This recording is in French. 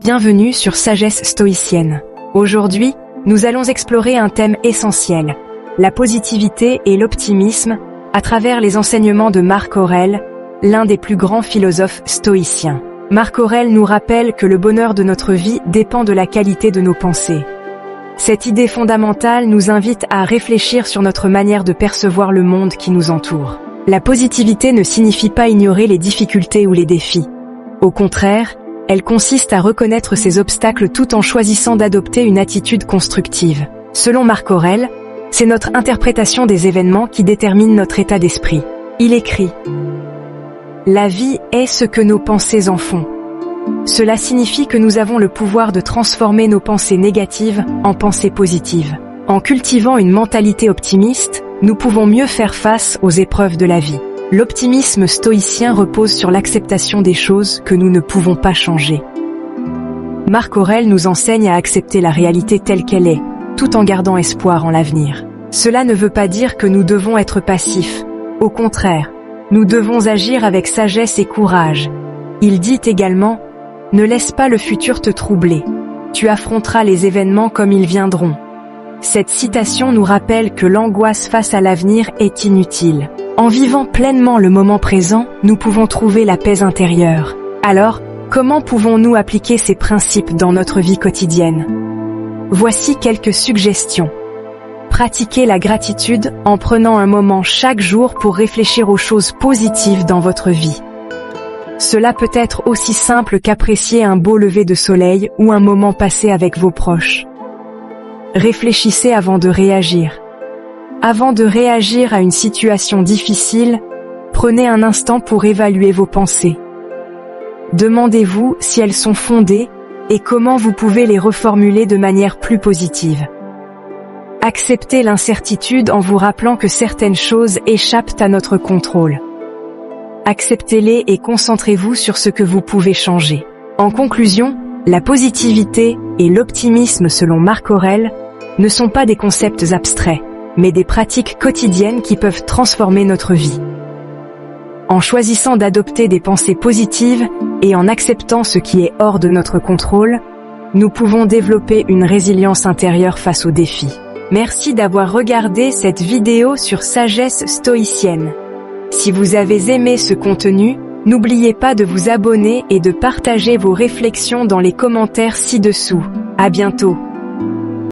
Bienvenue sur Sagesse Stoïcienne. Aujourd'hui, nous allons explorer un thème essentiel, la positivité et l'optimisme, à travers les enseignements de Marc Aurèle, l'un des plus grands philosophes stoïciens. Marc Aurèle nous rappelle que le bonheur de notre vie dépend de la qualité de nos pensées. Cette idée fondamentale nous invite à réfléchir sur notre manière de percevoir le monde qui nous entoure. La positivité ne signifie pas ignorer les difficultés ou les défis. Au contraire, elle consiste à reconnaître ces obstacles tout en choisissant d'adopter une attitude constructive. Selon Marc Aurèle, c'est notre interprétation des événements qui détermine notre état d'esprit. Il écrit « La vie est ce que nos pensées en font. Cela signifie que nous avons le pouvoir de transformer nos pensées négatives en pensées positives. En cultivant une mentalité optimiste, nous pouvons mieux faire face aux épreuves de la vie. » L'optimisme stoïcien repose sur l'acceptation des choses que nous ne pouvons pas changer. Marc Aurèle nous enseigne à accepter la réalité telle qu'elle est, tout en gardant espoir en l'avenir. Cela ne veut pas dire que nous devons être passifs. Au contraire, nous devons agir avec sagesse et courage. Il dit également « Ne laisse pas le futur te troubler. Tu affronteras les événements comme ils viendront. » Cette citation nous rappelle que l'angoisse face à l'avenir est inutile. En vivant pleinement le moment présent, nous pouvons trouver la paix intérieure. Alors, comment pouvons-nous appliquer ces principes dans notre vie quotidienne? Voici quelques suggestions. Pratiquez la gratitude en prenant un moment chaque jour pour réfléchir aux choses positives dans votre vie. Cela peut être aussi simple qu'apprécier un beau lever de soleil ou un moment passé avec vos proches. Réfléchissez avant de réagir. Avant de réagir à une situation difficile, prenez un instant pour évaluer vos pensées. Demandez-vous si elles sont fondées et comment vous pouvez les reformuler de manière plus positive. Acceptez l'incertitude en vous rappelant que certaines choses échappent à notre contrôle. Acceptez-les et concentrez-vous sur ce que vous pouvez changer. En conclusion, la positivité et l'optimisme selon Marc Aurèle ne sont pas des concepts abstraits, mais des pratiques quotidiennes qui peuvent transformer notre vie. En choisissant d'adopter des pensées positives et en acceptant ce qui est hors de notre contrôle, nous pouvons développer une résilience intérieure face aux défis. Merci d'avoir regardé cette vidéo sur Sagesse Stoïcienne. Si vous avez aimé ce contenu, n'oubliez pas de vous abonner et de partager vos réflexions dans les commentaires ci-dessous. À bientôt.